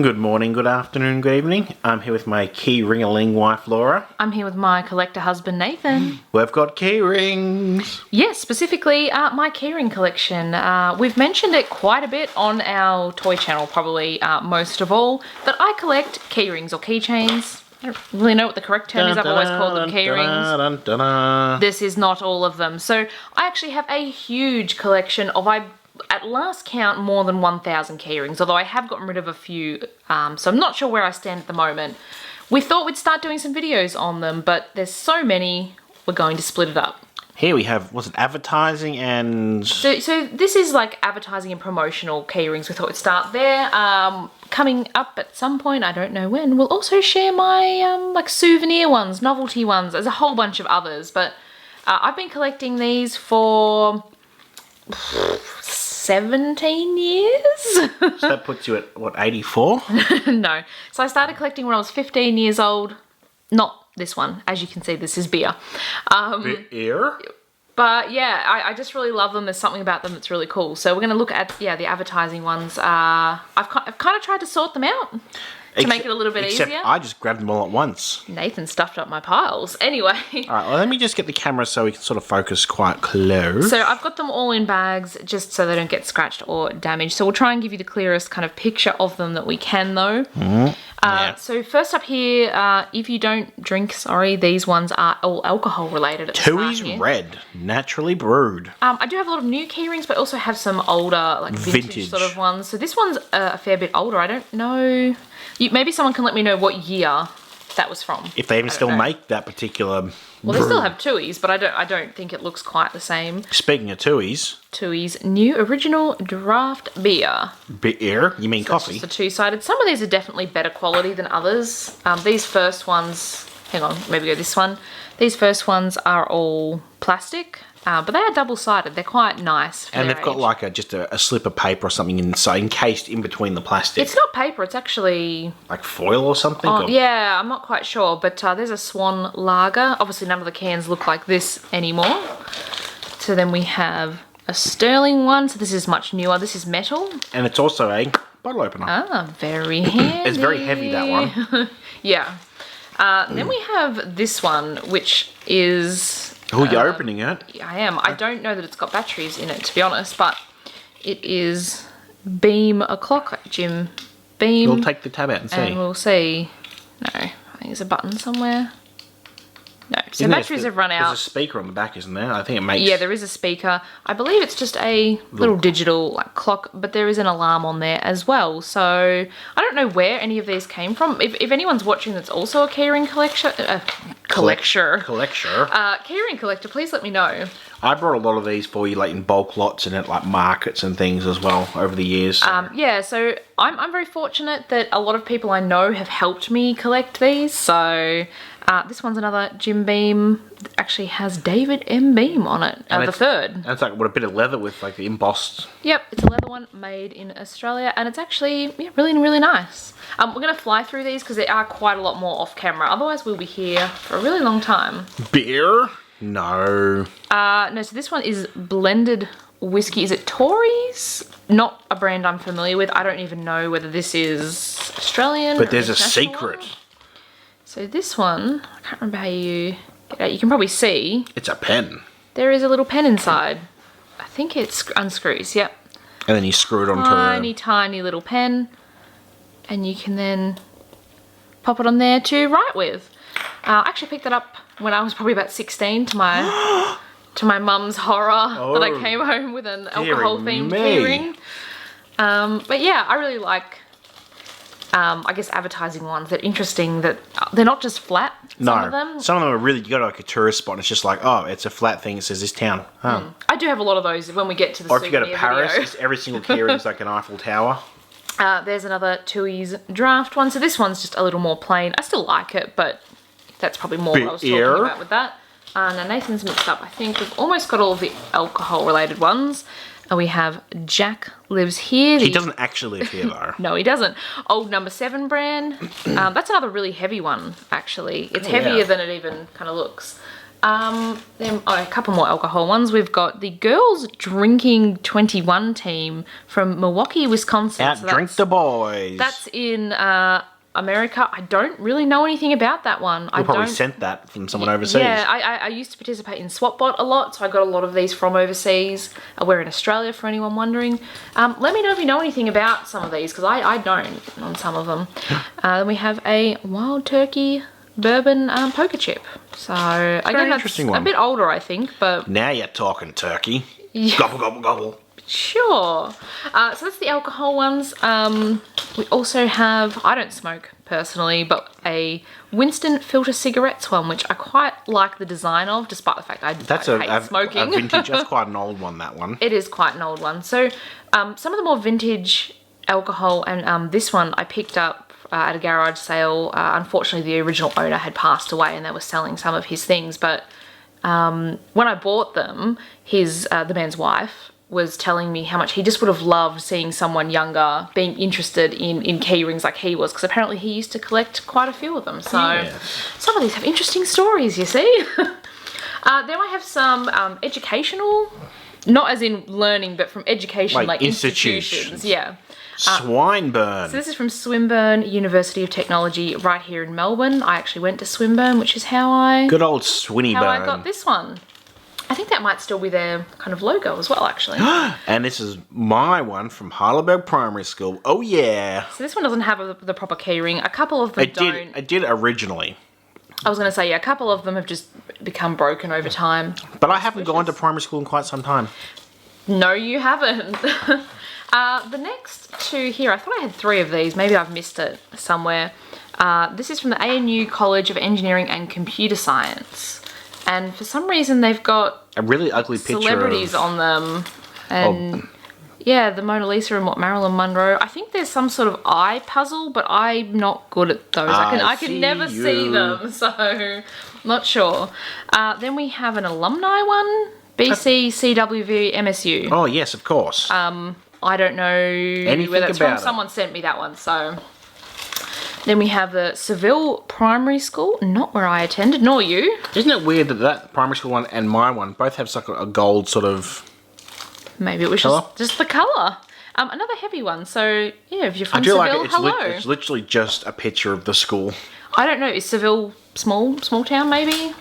Good morning, good afternoon, good evening. I'm here with my key ring-a-ling wife, Laura. I'm here with my collector husband, Nathan. We've got key rings. Yes, specifically my keyring collection. We've mentioned it quite a bit on our toy channel, probably most of all, that I collect keyrings or keychains. I don't really know what the correct term is. I've always called them keyrings. This is not all of them. So I actually have a huge collection of, at last count, more than 1,000 keyrings, although I have gotten rid of a few, so I'm not sure where I stand at the moment. We thought we'd start doing some videos on them, but there's so many, we're going to split it up. Here we have, was it advertising and... So this is like advertising and promotional keyrings. We thought we'd start there. Coming up at some point, I don't know when, we'll also share my like souvenir ones, novelty ones. There's a whole bunch of others, but I've been collecting these for 17 years. So that puts you at, what, 84? No. So I started collecting when I was 15 years old. Not this one. As you can see, this is beer. Beer? But yeah, I just really love them. There's something about them that's really cool. So we're going to look at, the advertising ones. I've kind of tried to sort them out to make it a little bit except easier. I just grabbed them all at once. Nathan stuffed up my piles. Anyway. All right, well, let me just get the camera so we can sort of focus quite close. So I've got them all in bags just so they don't get scratched or damaged. So we'll try and give you the clearest kind of picture of them that we can, though. Yeah. So first up here, if you don't drink, these ones are all alcohol related. At the start Tooheys here. Red, naturally brewed. I do have a lot of new keyrings, but also have some older, like vintage sort of ones. So this one's a fair bit older. I don't know. Maybe someone can let me know what year that was from. If they even still make that particular... Well, they still have Tooheys, but I don't think it looks quite the same. Speaking of Tooheys... Tooheys new original draft beer. Beer? You mean coffee? It's just a two-sided. Some of these are definitely better quality than others. These first ones... Hang on, maybe go this one. These first ones are all plastic. But they are double-sided. They're quite nice for and their they've got age. like just a slip of paper or something encased in between the plastic. It's not paper, it's actually... Like foil or something? Oh, yeah, I'm not quite sure. But there's a Swan Lager. Obviously, none of the cans look like this anymore. So then we have a Sterling one. So this is much newer. This is metal. And it's also a bottle opener. Ah, very handy. It's very heavy, that one. Yeah. Then we have this one, which is... Oh, you're opening it? I am. I don't know that it's got batteries in it, to be honest, but it is Beam o'clock, Jim Beam. We'll take the tab out and see. And we'll see. No, I think there's a button somewhere. No, so batteries have run out. There's a speaker on the back, isn't there? I think it makes... Yeah, there is a speaker. I believe it's just a little digital clock, but there is an alarm on there as well. So I don't know where any of these came from. If anyone's watching that's also a keyring keyring collector, please let me know. I brought a lot of these for you, like in bulk lots and at like markets and things as well over the years. So. Yeah, so I'm very fortunate that a lot of people I know have helped me collect these. So this one's another Jim Beam. It actually has David M. Beam on it, the third. And it's like what a bit of leather with like the embossed. Yep, it's a leather one made in Australia, and it's actually really, really nice. We're going to fly through these because there are quite a lot more off camera. Otherwise, we'll be here for a really long time. Beer? No. No, so this one is blended whiskey. Is it Tories? Not a brand I'm familiar with. I don't even know whether this is Australian. But there's a international secret. one. So this one, I can't remember how you get out. You can probably see. It's a pen. There is a little pen inside. I think it unscrews, yep. And then you screw it onto Tiny little pen. And you can then pop it on there to write with. I actually picked that up when I was probably about 16 to my mum's horror that I came home with an alcohol-themed keyring. But yeah, I really like, I guess, advertising ones. They're interesting that they're not just flat, some of them. Some of them are really, you go to like a tourist spot and it's just like, oh, it's a flat thing, it says this town. Oh. I do have a lot of those when we get to the Or if you go to souvenir Paris, video. it's every single keyring is like an Eiffel Tower. There's another Tooheys draft one. So this one's just a little more plain. I still like it, but that's probably more what I was talking about with that. Now Nathan's mixed up. I think we've almost got all of the alcohol-related ones. And we have Jack Lives Here. He doesn't actually live here, though. No, he doesn't. Old No. 7 brand. That's another really heavy one, actually. It's heavier than it even kind of looks. Then a couple more alcohol ones. We've got the Girls Drinking 21 team from Milwaukee, Wisconsin. Out drink the boys. That's in America. I don't really know anything about that one. We probably sent that from someone overseas. Yeah, I used to participate in SwapBot a lot, so I got a lot of these from overseas. We're in Australia, for anyone wondering. Let me know if you know anything about some of these, because I don't on some of them. Then we have a Wild Turkey bourbon poker chip. So again, that's a bit older, I think, but now you're talking turkey. Yeah. Gobble gobble gobble. Sure. So that's the alcohol ones. We also have, I don't smoke personally, but a Winston filter cigarettes one, which I quite like the design of, despite the fact I hate smoking. A vintage. That's quite an old one. That one. It is quite an old one. So some of the more vintage alcohol, and this one I picked up at a garage sale. Unfortunately, the original owner had passed away, and they were selling some of his things. But when I bought them, the man's wife was telling me how much he just would have loved seeing someone younger being interested in key rings like he was, because apparently he used to collect quite a few of them. So some of these have interesting stories, you see. Then I have some educational, not as in learning, but from education, like institutions. Yeah. Swinburne. So this is from Swinburne University of Technology right here in Melbourne. I actually went to Swinburne, which is how I Good old Swinnyburn. How I got this one. I think that might still be their kind of logo as well, actually. And this is my one from Heidelberg Primary School. Oh yeah. So this one doesn't have the proper keyring. A couple of them don't. It did originally. I was going to say, yeah, a couple of them have just become broken over time. But I haven't gone to primary school in quite some time. No, you haven't. The next two here, I thought I had 3 of these. Maybe I've missed it somewhere. This is from the ANU College of Engineering and Computer Science. And for some reason, they've got a really ugly picture celebrities on them. And yeah, the Mona Lisa and Marilyn Monroe. I think there's some sort of eye puzzle, but I'm not good at those. I can never see them, so not sure. Then we have an alumni one. BC, CWV, MSU. Oh, yes, of course. I don't know whether it's from. Someone sent me that one, so. Then we have the Seville Primary School, not where I attended, nor you. Isn't it weird that primary school one and my one both have like a gold sort of Maybe it was just the colour. Another heavy one, so yeah, if you're from Seville, hello. It's literally just a picture of the school. I don't know, is Seville small town maybe?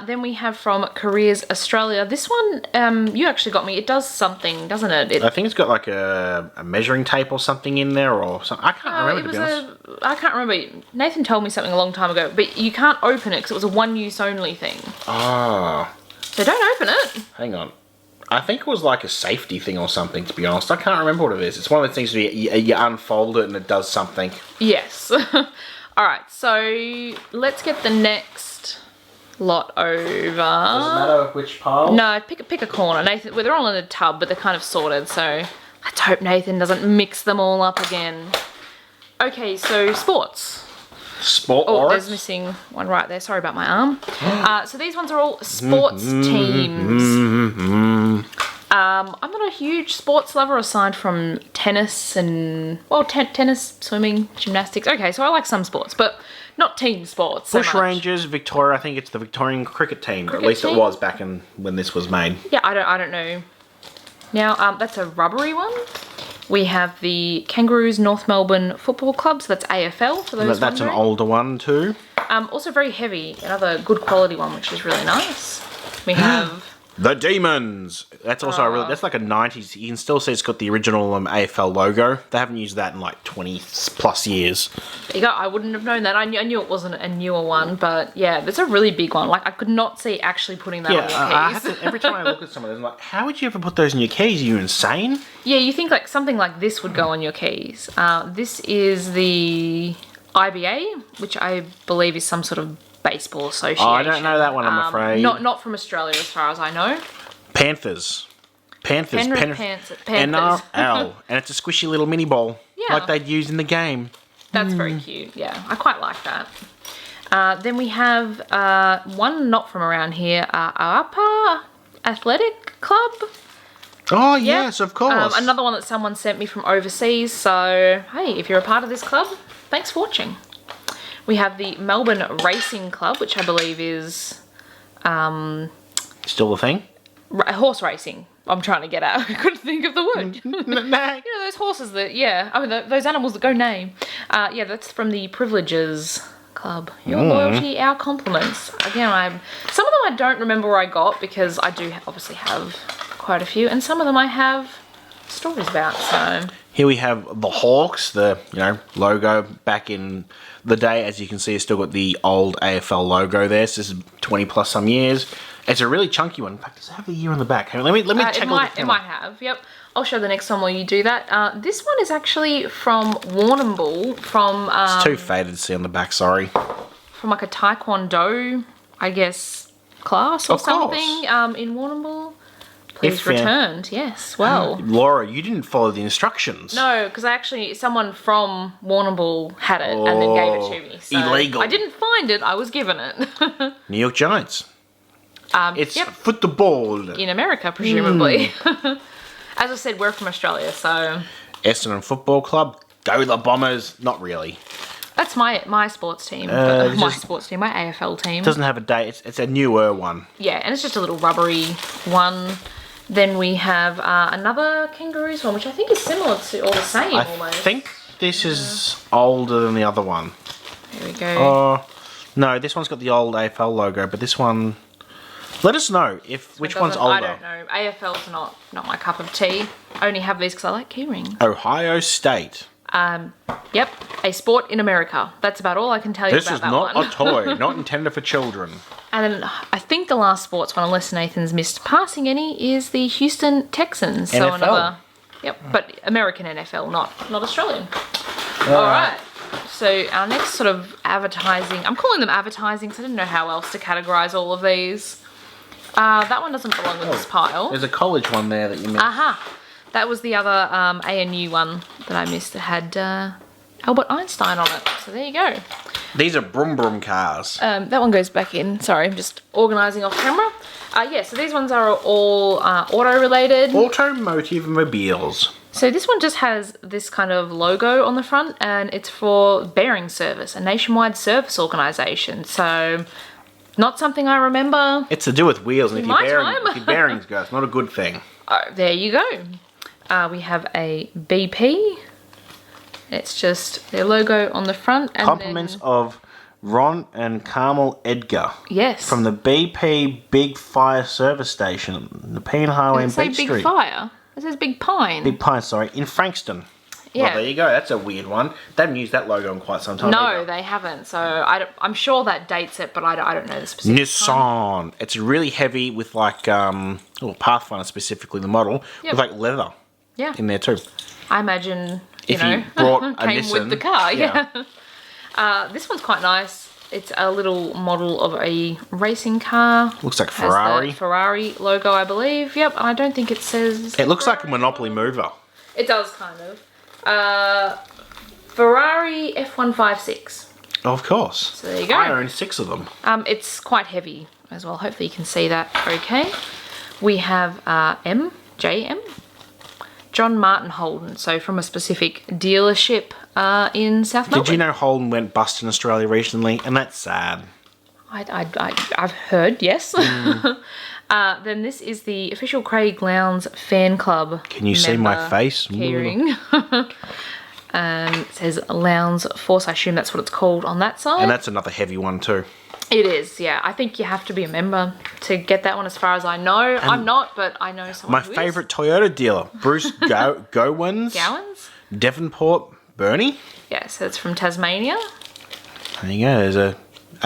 Then we have from Careers Australia. This one, you actually got me. It does something, doesn't it? I think it's got like a measuring tape or something in there or something. I can't remember, to be honest. I can't remember. Nathan told me something a long time ago, but you can't open it because it was a one-use only thing. Ah. So don't open it. Hang on. I think it was like a safety thing or something, to be honest. I can't remember what it is. It's one of the things where you unfold it and it does something. Yes. All right, so let's get the next lot over. Does it matter which pile? No, pick a corner. Nathan, well, they're all in a tub, but they're kind of sorted, so let's hope Nathan doesn't mix them all up again. Okay, so sports. There's missing one right there. Sorry about my arm. So these ones are all sports teams. I'm not a huge sports lover aside from tennis and, well, tennis, swimming, gymnastics. Okay, so I like some sports, but not team sports so Bush much. Rangers, Victoria, I think it's the Victorian cricket team. Or at least it was back when this was made. Yeah, I don't know. Now, that's a rubbery one. We have the Kangaroos North Melbourne Football Club, so that's AFL for those That's an older one too. Also very heavy, another good quality one, which is really nice. We have the Demons. That's also that's like a 90s. You can still see it's got the original AFL logo. They haven't used that in like 20 plus years. There you go. I wouldn't have known that. I knew it wasn't a newer one, but yeah, that's a really big one. Like I could not see actually putting that on your keys. Every time I look at some of those, I'm like, how would you ever put those in your keys? Are you insane? Yeah, you think like something like this would go on your keys. This is the IBA, which I believe is some sort of baseball association. Oh, I don't know that one, I'm afraid. Not from Australia as far as I know. Panthers. Panthers. NRL. And it's a squishy little mini ball. Yeah. Like they'd use in the game. That's very cute, yeah. I quite like that. Then we have one not from around here, Apa Athletic Club. Oh, yes, of course. Another one that someone sent me from overseas. So, hey, if you're a part of this club, thanks for watching. We have the Melbourne Racing Club, which I believe is Still a thing? Horse racing. I'm trying to get at. I couldn't think of the word. No. You know, those horses that, those animals that go name. That's from the Privileges Club. Your loyalty, our compliments. Again, some of them I don't remember where I got because I do obviously have quite a few, and some of them I have stories about, so... Here we have the Hawks, the logo back in the day. As you can see, it's still got the old AFL logo there. So this is 20 plus some years. It's a really chunky one. In fact, does it have the year on the back? Let me check. It might have. Yep. I'll show the next one while you do that. This one is actually from Warrnambool. From it's too faded to see on the back. Sorry. From like a Taekwondo, I guess, class or something. In Warrnambool. Please returned. Yes. Well, Laura, you didn't follow the instructions. No, because someone from Warrnambool had it and then gave it to me. So illegal. I didn't find it. I was given it. New York Giants. It's football. In America, presumably. As I said, we're from Australia, so... Essendon Football Club. Go the Bombers. Not really. That's my sports team. My AFL team. Doesn't have a date. It's a newer one. Yeah, and it's just a little rubbery one. Then we have another Kangaroos one, which I think is similar to, or the same almost. I think this is older than the other one. There we go. No, this one's got the old AFL logo, but this one... Let us know which one's older. I don't know. AFL's not my cup of tea. I only have these because I like Keyring. Ohio State. Yep, a sport in America. That's about all I can tell you about that one. This is not a toy, not intended for children. And then I think the last sports one, unless Nathan's missed passing any, is the Houston Texans. NFL. So another, but American NFL, not Australian. All right. So our next sort of advertising, I'm calling them advertising because I didn't know how else to categorise all of these. That one doesn't belong with this pile. There's a college one there that you missed. That was the other ANU one that I missed that had Albert Einstein on it. So there you go. These are Brum Brum cars. That one goes back in. Sorry, I'm just organising off camera. So these ones are all auto-related. Automotive mobiles. So this one just has this kind of logo on the front, and it's for Bearing Service, a nationwide service organisation. So... not something I remember. It's to do with wheels, and if your bearings go, it's not a good thing. Oh, there you go. We have a BP. It's just their logo on the front. And compliments of Ron and Carmel Edgar. Yes. From the BP Big Fire Service Station, Nepean Highway and Beach Street. Big Fire? It says Big Pine. Big Pine, sorry, in Frankston. Yeah. Well, there you go. That's a weird one. They haven't used that logo in quite some time. No, either. They haven't. So I'm sure that dates it, but I don't know the specific Nissan. time. It's really heavy with like, Pathfinder specifically, the model, with like leather in there too. I imagine, you brought a came Nissan, with the car, this one's quite nice. It's a little model of a racing car. Looks like Ferrari. Has the Ferrari logo, I believe. Yep, I don't think it says... It looks like a Monopoly mover. It does, kind of. Ferrari F156. Of course. So there you go. I own 6 of them. It's quite heavy as well. Hopefully you can see that okay. We have JM. John Martin Holden. So from a specific dealership in South Melbourne. Did you know Holden went bust in Australia recently? And that's sad. I've heard, yes. Then this is the official Craig Lowndes fan club. Can you see my face? Keyring. It says Lowndes Force. I assume that's what it's called on that side. And that's another heavy one too. It is, yeah. I think you have to be a member to get that one as far as I know. And I'm not, but I know someone who is. My favourite Toyota dealer, Bruce Gowans. Gowans? Devonport Bernie. Yeah, so it's from Tasmania. There you go. There's a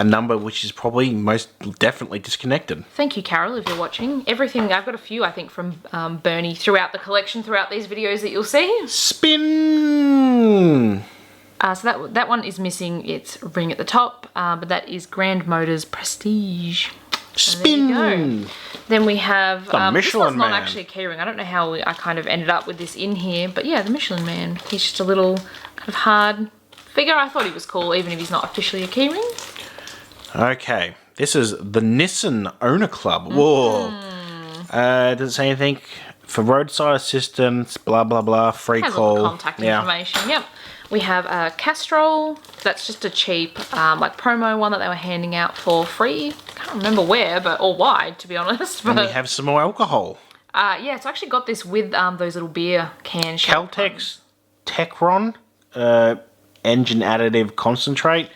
number which is probably most definitely disconnected. Thank you, Carol, if you're watching. Everything, I've got a few, I think, from Bernie throughout the collection, throughout these videos that you'll see. Spin! So that one is missing its ring at the top, but that is Grand Motors Prestige. Spin! There you go. Then we have... the Michelin this one's Man. not actually a keyring. I don't know how I kind of ended up with this in here, but yeah, the Michelin Man. He's just a little kind of hard figure. I thought he was cool, even if he's not officially a keyring. Okay, this is the Nissan Owner Club. Whoa. Does it say anything? For roadside assistance, blah, blah, blah, free Has call. all the contact information, yep. We have Castrol. That's just a cheap, like promo one that they were handing out for free. Can't can't remember where, or why, to be honest. But And we have some more alcohol. yeah, so I actually got this with those little beer can shaped Caltex Techron engine additive concentrate.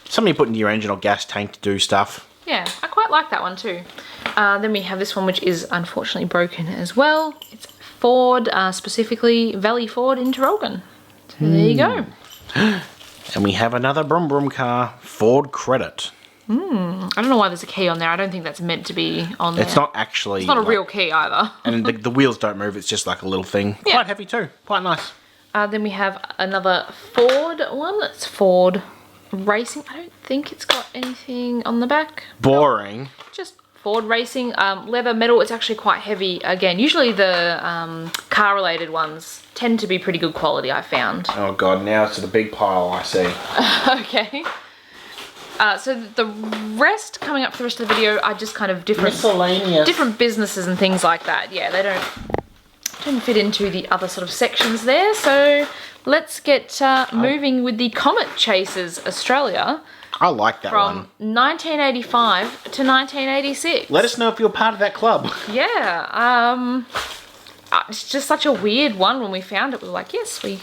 Something you put into your engine or gas tank to do stuff. Yeah, I quite like that one too. Then we have this one, which is unfortunately broken as well. It's Ford, specifically Valley Ford in Traralgon. So there you go. And we have another Brum Brum car, Ford Credit. I don't know why there's a key on there. I don't think that's meant to be on there. It's not actually... It's not a real key either. And the wheels don't move, it's just like a little thing. Yeah. Quite heavy too, quite nice. Then we have another Ford one. It's Ford Racing. I don't think it's got anything on the back. Boring. Just Ford Racing. Leather metal. It's actually quite heavy. Again, usually the car-related ones tend to be pretty good quality, I found. Oh god, now it's the big pile I see. Okay. So the rest, coming up for the rest of the video, are just kind of Miscellaneous. different businesses and things like that. Yeah, they don't fit into the other sort of sections there. So let's get moving with the Comet Chasers Australia. I like that From one. 1985 to 1986. Let us know if you're part of that club. Yeah. It's just such a weird one. When we found it, we were like, yes, we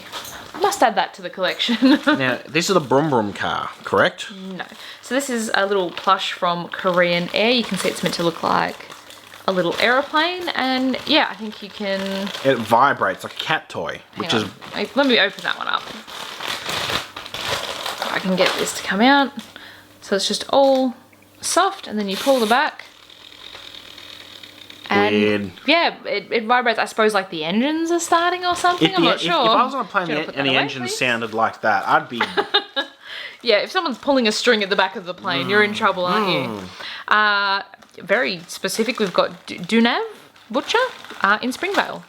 must add that to the collection. Now, this is a Brum Brum car, correct? No. So this is a little plush from Korean Air. You can see it's meant to look like a little aeroplane. And yeah, I think you can... It vibrates like a cat toy, which is... Let me open that one up. I can get this to come out. So it's just all soft, and then you pull the back. And weird. yeah, it vibrates. I suppose like the engines are starting or something. I'm not sure. If I was on a plane and the engine sounded like that, I'd be... Yeah, if someone's pulling a string at the back of the plane, you're in trouble, aren't you? Very specific. We've got Dunav Butcher in Springvale.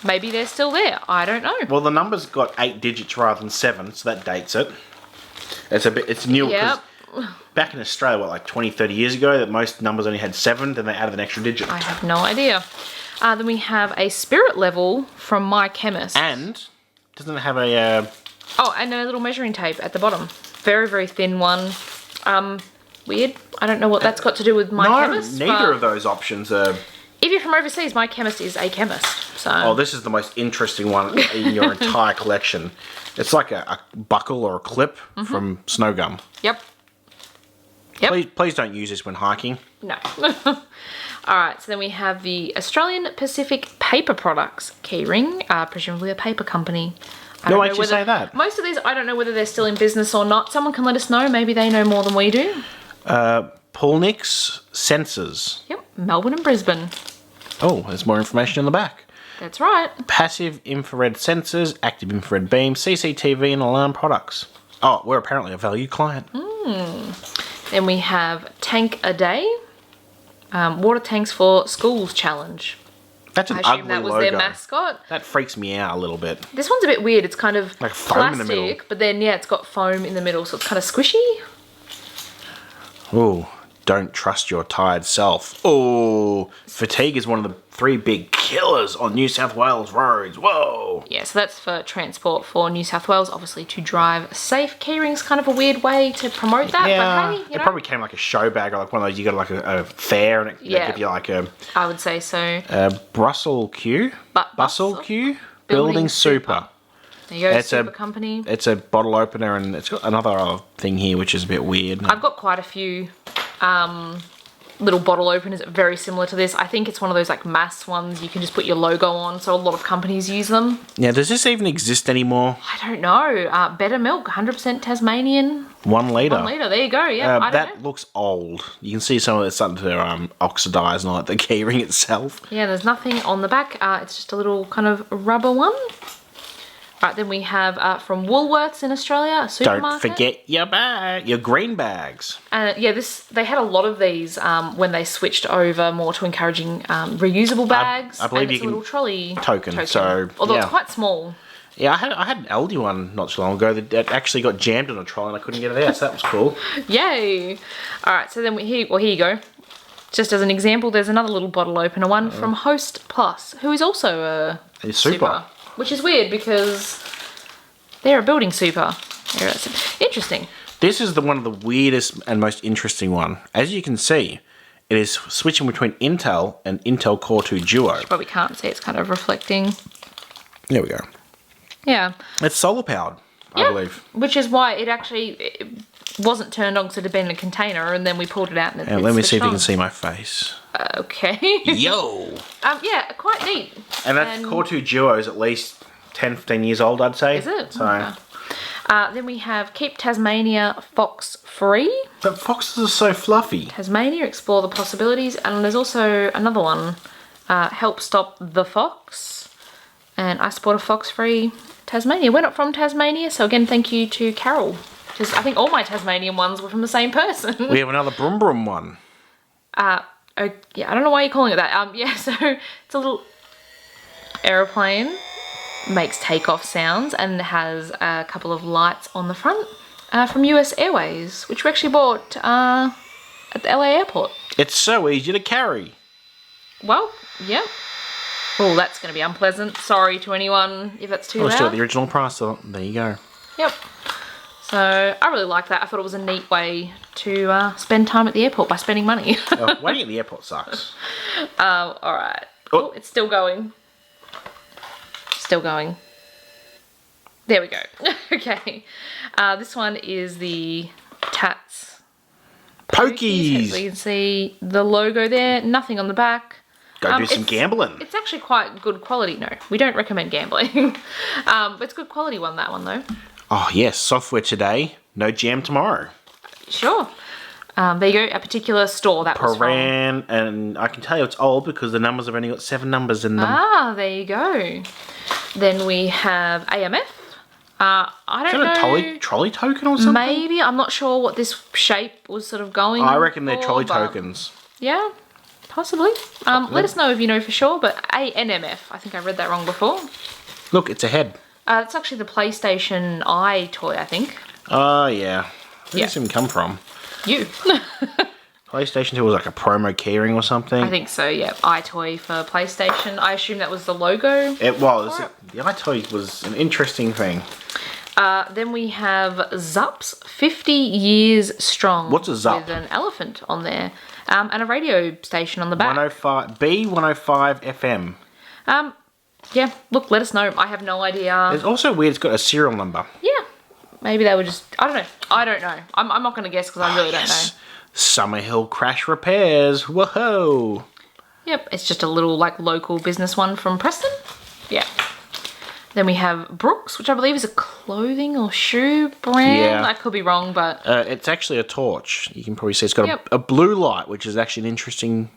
Maybe they're still there. I don't know. Well, the number's got 8 digits rather than 7, so that dates it. It's new because back in Australia, what, like 20, 30 years ago, that most numbers only had 7, then they added an extra digit. I have no idea. Then we have a spirit level from My Chemist. And doesn't it have a... Oh, and a little measuring tape at the bottom. Very, very thin one. Weird. I don't know what that's got to do with My Chemist. No, neither of those options are... If you're from overseas, My Chemist is a chemist. So. Oh, this is the most interesting one in your entire collection. It's like a buckle or a clip from Snow Gum. Yep. Please don't use this when hiking. No. Alright, so then we have the Australian Pacific Paper Products Keyring, presumably a paper company. No, why did you say that? Most of these, I don't know whether they're still in business or not. Someone can let us know. Maybe they know more than we do. Paulnick's Sensors. Yep, Melbourne and Brisbane. Oh, there's more information in the back. That's right. Passive infrared sensors, active infrared beam, CCTV and alarm products. Oh, we're apparently a valued client. Then we have Tank a Day, water tanks for schools challenge. That's an I assume ugly that was logo. their mascot. That freaks me out a little bit. This one's a bit weird. It's kind of like foam in the plastic, middle. But then yeah, it's got foam in the middle, so it's kind of squishy. Ooh, don't trust your tired self. Oh, fatigue is one of the 3 big killers on New South Wales roads. Whoa. Yeah, so that's for transport for New South Wales, obviously to drive safe. Keyring's kind of a weird way to promote that, Yeah, but hey, you it know. probably came like a show bag or like one of those you go to like a fair and they give you like a I would say so. Brussels Q? Bustle Q? Building Super. There you go, It's Super a- Company. It's a bottle opener and it's got another thing here which is a bit weird. I've got quite a few little bottle openers very similar to this. I think it's one of those like mass ones you can just put your logo on, so a lot of companies use them. Yeah, does this even exist anymore? I don't know. Better Milk, 100% Tasmanian. 1 litre. 1 litre, there you go. Yeah, I don't that know. looks old. You can see some of it's starting to oxidize and like the keyring itself. Yeah, there's nothing on the back. It's just a little kind of rubber one. Right, then we have from Woolworths in Australia, a supermarket. Don't forget your green bags. Yeah, they had a lot of these when they switched over more to encouraging reusable bags. I believe and you it's a can little trolley token, so, although yeah. it's quite small. Yeah, I had an Aldi one not so long ago that actually got jammed on a trolley and I couldn't get it out, so that was cool. Yay! All right, so then here you go. Just as an example, there's another little bottle opener one from Host Plus, who is also a super. Which is weird because they're a building super. Interesting. This is one of the weirdest and most interesting one. As you can see, It is switching between Intel and Intel Core 2 Duo. Probably can't see, it's kind of reflecting. There we go. Yeah. It's solar powered, I believe. Which is why it wasn't turned on because it had been in a container, and then we pulled it out and And let me see if you can see my face. Okay. Yo! Yeah, quite neat. And that Core 2 Duo is at least 10, 15 years old, I'd say. Is it? So. Okay. Then we have Keep Tasmania Fox Free. But foxes are so fluffy. Tasmania, explore the possibilities. And there's also another one, Help Stop the Fox. And I support a Fox Free Tasmania. We're not from Tasmania, so again, thank you to Carol. I think all my Tasmanian ones were from the same person. We have another Brum Brum one. Oh, yeah, I don't know why you're calling it that. Yeah, so it's a little aeroplane, makes takeoff sounds, and has a couple of lights on the front from US Airways, which we actually bought at the LA airport. It's so easy to carry. Well, yeah. Oh, that's going to be unpleasant. Sorry to anyone if that's too loud. Let's do it the original price. So there you go. Yep. So I really like that. I thought it was a neat way to spend time at the airport by spending money. Waiting at the airport sucks. All right. Oh, it's still going. Still going. There we go. Okay. This one is the Tats Pokies. Hopefully you can see the logo there. Nothing on the back. Go do some gambling. It's actually quite good quality. No, we don't recommend gambling. But it's good quality one, that one, though. Oh, yes. Software today, no jam tomorrow. Sure. There you go. A particular store that was from. Paran, and I can tell you it's old because the numbers have only got 7 numbers in them. Ah, there you go. Then we have AMF. I don't know. Is that a trolley token or something? Maybe. I'm not sure what this shape was sort of going I reckon they're for, trolley but tokens. Yeah, possibly. Let us know if you know for sure, but ANMF. I think I read that wrong before. Look, it's a head. It's actually the PlayStation Eye toy, I think. Oh, yeah. Where Yeah. does it come from? You. PlayStation 2 was like a promo keyring or something. I think so, yeah. Eye toy for PlayStation. I assume that was the logo. It was. The iToy was an interesting thing. Then we have Zups 50 Years Strong. What's a Zup? With an elephant on there. And a radio station on the back. 105 B105 FM. Yeah, look, let us know. I have no idea. It's also weird it's got a serial number. Yeah. Maybe they were just... I don't know. I don't know. I'm not going to guess because I really don't know. Summerhill Crash Repairs. Whoa. Yep, it's just a little, like, local business one from Preston. Yeah. Then we have Brooks, which I believe is a clothing or shoe brand. Yeah. I could be wrong, but... It's actually a torch. You can probably see it's got Yep. a blue light, which is actually an interesting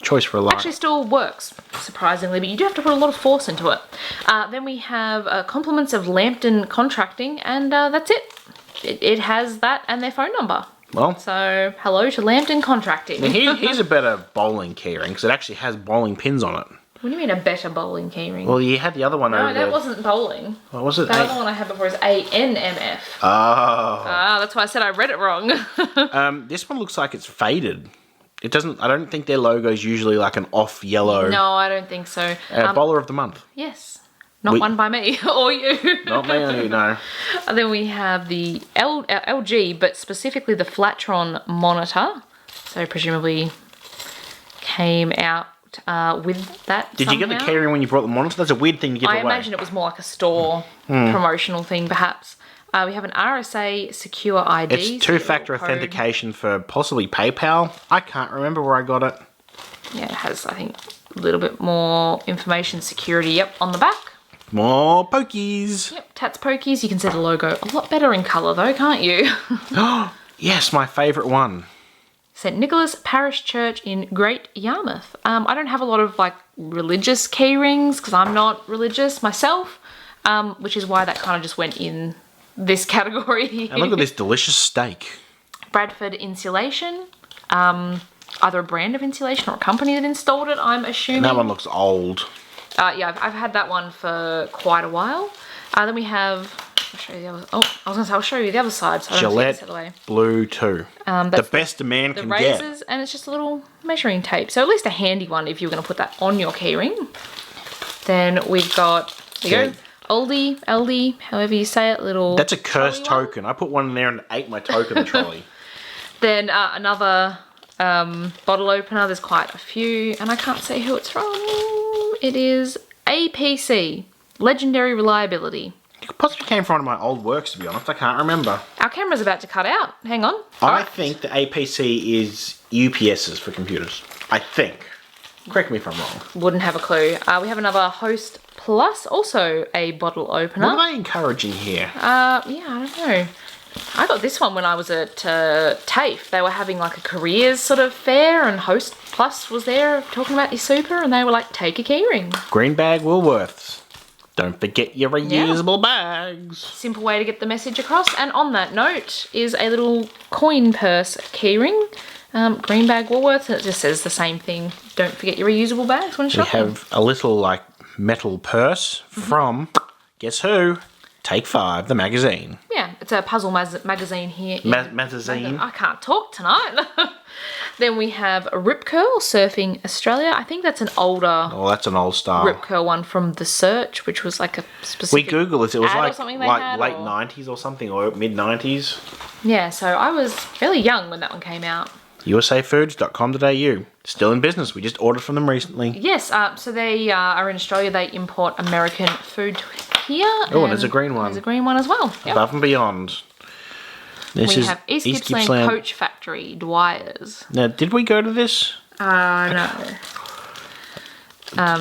choice for a light. Actually still works, surprisingly, but you do have to put a lot of force into it. Then we have compliments of Lambton Contracting, and that's it. It has that and their phone number. Well, So, hello to Lambton Contracting. here's a better bowling keyring, because it actually has bowling pins on it. What do you mean a better bowling keyring? Well, you had the other one over No, there. that wasn't bowling. What was it? The other one I had before is ANMF. Oh. That's why I said I read it wrong. This one looks like it's faded. It doesn't. I don't think their logo is usually like an off yellow. No, I don't think so. Bowler of the month. Yes. Not one by me or you. Not me or you, no. And then we have the LG, but specifically the Flatron monitor. So presumably came out with that. Did you get the keyring when you brought the monitor? That's a weird thing to give away. I imagine it was more like a store promotional thing, perhaps. We have an RSA secure ID. It's two-factor authentication for possibly PayPal. I can't remember where I got it. Yeah, it has, I think, a little bit more information security, yep, on the back. More pokies. Yep, Tats Pokies. You can see the logo a lot better in colour though, can't you? Yes, my favourite one. St Nicholas Parish Church in Great Yarmouth. I don't have a lot of like religious key rings because I'm not religious myself, which is why that kind of just went in this category. And look at this delicious steak. Bradford Insulation. Either a brand of insulation or a company that installed it, I'm assuming. And that one looks old. Yeah, I've had that one for quite a while. Then we have... I'll show you the other... Oh, I was going to say, I'll show you the other side so I don't forget this out of the way. Blue 2. That's the best a man can the get. razors, and it's just a little measuring tape. So at least a handy one if you were going to put that on your keyring. Then we've got... There you go. Oldie, LD, however you say it, little... That's a cursed trolley one. token. I put one in there and it ate my token trolley. Then another bottle opener. There's quite a few, and I can't say who it's from. It is APC, Legendary Reliability. It possibly came from one of my old works, to be honest. I can't remember. Our camera's about to cut out. Hang on. I think the APC is UPSs for computers. I think. Correct me if I'm wrong. Wouldn't have a clue. We have another Host Plus, also a bottle opener. What are they encouraging here? Yeah, I don't know. I got this one when I was at TAFE. They were having like a careers sort of fair, and Host Plus was there talking about your super, and they were like, take a keyring. Green bag Woolworths. Don't forget your reusable bags. Simple way to get the message across. And on that note is a little coin purse keyring. Green bag Woolworths, and it just says the same thing. Don't forget your reusable bags when shopping. We have a little like metal purse from, guess who? Take 5, the magazine. Yeah, it's a puzzle magazine here. Magazine. I can't talk tonight. Then we have a Rip Curl, Surfing Australia. I think that's an older... Oh, that's an old style. Rip Curl one from The Search, which was like a specific... We Googled it. It was like late or... 90s or something, or mid-90s. Yeah, so I was fairly young when that one came out. usafoods.com.au. Still in business. We just ordered from them recently. Yes, so they are in Australia. They import American food here. Oh, and there's a green one. There's a green one as well. Yep. Above and beyond. This we is have East Gippsland Coach Factory, Dwyer's. Now, did we go to this? No.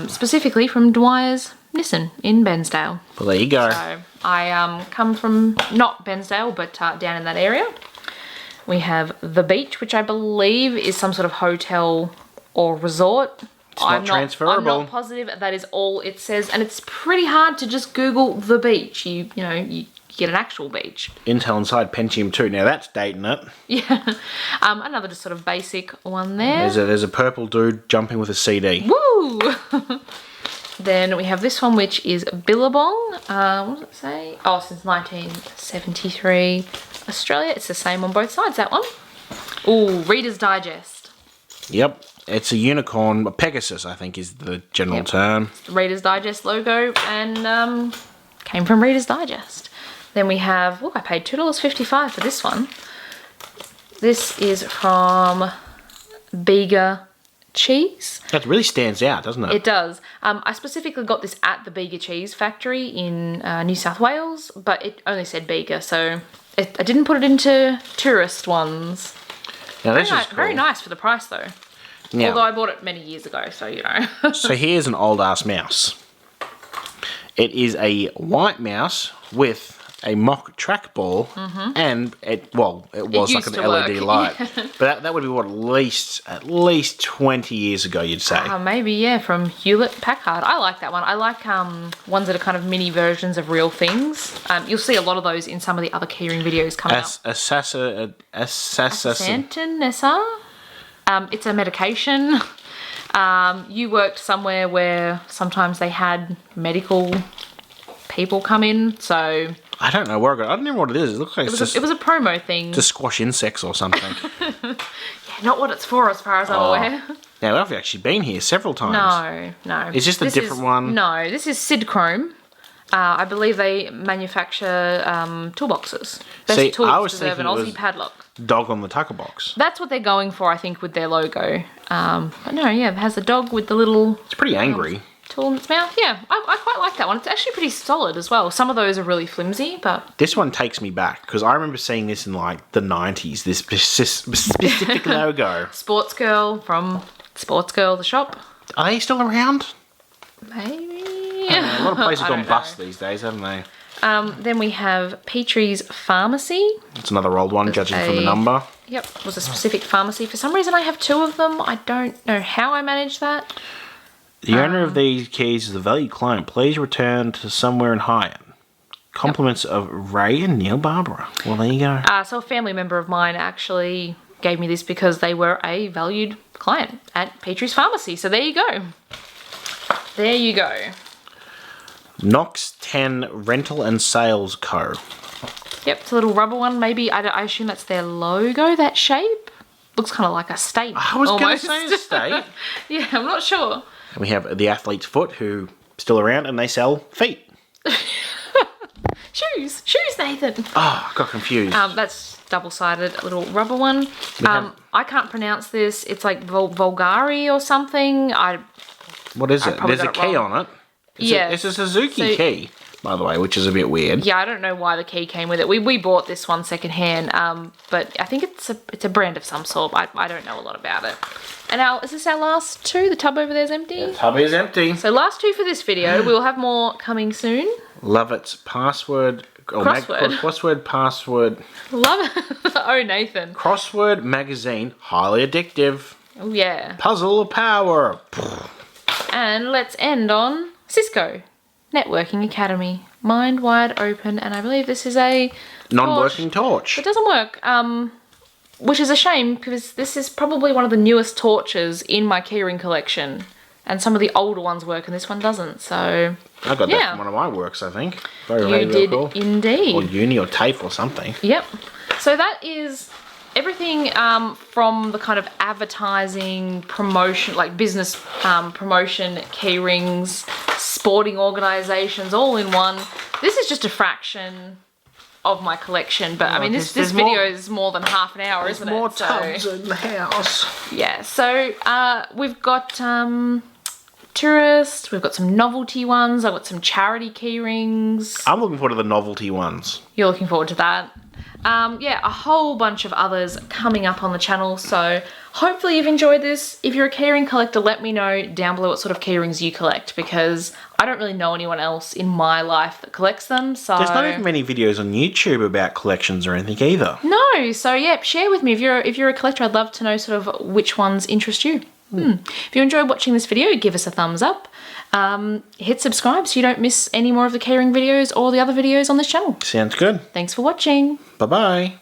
Specifically from Dwyer's Nissan in Bensdale. Well, there you go. So I come from not Bensdale, but down in that area. We have The Beach, which I believe is some sort of hotel or resort. It's not transferable. I'm not positive. That is all it says, and it's pretty hard to just Google The Beach. You get an actual beach. Intel Inside Pentium 2. Now that's dating it. Yeah. Another just sort of basic one there. There's a purple dude jumping with a CD. Woo! Then we have this one, which is Billabong. What does it say? Oh, since 1973. Australia. It's the same on both sides, that one. Ooh, Reader's Digest. Yep. It's a unicorn. A Pegasus, I think, is the general term. It's the Reader's Digest logo, and came from Reader's Digest. Then we have, I paid $2.55 for this one. This is from Bega Cheese. That really stands out, doesn't it? It does. I specifically got this at the Bega Cheese Factory in New South Wales, but it only said Bega, so I didn't put it into tourist ones. Now, this is cool. Very nice for the price, though. Now, although I bought it many years ago, so you know. So here's an old-ass mouse. It is a white mouse with a mock trackball, and it was like an LED light. Yeah. But that would be what, at least 20 years ago, you'd say. Maybe, yeah, from Hewlett Packard. I like that one. I like ones that are kind of mini versions of real things. You'll see a lot of those in some of the other keyring videos coming up. Astaxanthin. It's a medication. You worked somewhere where sometimes they had medical people come in, so... I don't know where I got it. I don't know what it is. It looks like it was a promo thing. To squash insects or something. Yeah, not what it's for as far as I'm aware. Now, I've actually been here several times. No. Is this a different one? No, this is Sid Chrome. I believe they manufacture toolboxes. Best tools I was deserve an thinking Aussie padlock. Dog on the tucker box. That's what they're going for, I think, with their logo. But no, yeah, it has a dog with the little... It's pretty angry. Tool in its mouth. Yeah, I quite like that one. It's actually pretty solid as well. Some of those are really flimsy, but... This one takes me back, because I remember seeing this in, like, the 90s, this specific logo. Sports Girl from Sports Girl, the shop. Are they still around? Maybe. A lot of places have gone bust these days, haven't they? Then we have Petrie's Pharmacy. It's another old one, judging from the number. Yep, it was a specific pharmacy. For some reason I have two of them. I don't know how I managed that. The owner of these keys is a valued client. Please return to somewhere in Hyatt. Compliments of Ray and Neil Barbara. Well, there you go. So a family member of mine actually gave me this because they were a valued client at Petrie's Pharmacy. So there you go. There you go. Knox 10 Rental and Sales Co. Yep, it's a little rubber one. Maybe, I assume that's their logo, that shape. Looks kind of like a state. I was going to say a state. Yeah, I'm not sure. And we have the Athlete's Foot, who still around, and they sell feet. Shoes, Nathan. Oh, I got confused. That's double-sided, little rubber one. I can't pronounce this. It's like Vulgari or something. What is it? probably There's a got it key wrong. on it. Yeah. It's a Suzuki key, by the way, which is a bit weird. Yeah, I don't know why the key came with it. We bought this one secondhand, but I think it's a brand of some sort. I don't know a lot about it. And is this our last two? The tub over there is empty? The tub is empty. So last two for this video. We will have more coming soon. Love its password. Crossword. Password. Love it. Oh, Nathan. Crossword magazine, highly addictive. Oh, yeah. Puzzle of power. And let's end on Cisco Networking Academy. Mind wide open, and I believe this is a Non-working torch. It doesn't work, which is a shame because this is probably one of the newest torches in my keyring collection, and some of the older ones work and this one doesn't. So I got that from one of my works, I think. You did indeed. Or uni or TAFE or something. Yep. So that is everything from the kind of advertising, promotion, like business promotion, keyrings, sporting organisations, all in one. This is just a fraction of my collection, but I mean this video is more than half an hour, isn't it? More tubs in the house. Yeah, so we've got tourist, we've got some novelty ones, I've got some charity keyrings. I'm looking forward to the novelty ones. You're looking forward to that. Yeah, a whole bunch of others coming up on the channel, so hopefully you've enjoyed this. If you're a keyring collector, let me know down below what sort of keyrings you collect, because I don't really know anyone else in my life that collects them, so... There's not even many videos on YouTube about collections or anything either. No, so yeah, share with me. If you're a collector, I'd love to know sort of which ones interest you. If you enjoyed watching this video, give us a thumbs up. Hit subscribe so you don't miss any more of the keyring videos or the other videos on this channel. Sounds good. Thanks for watching. Bye-bye.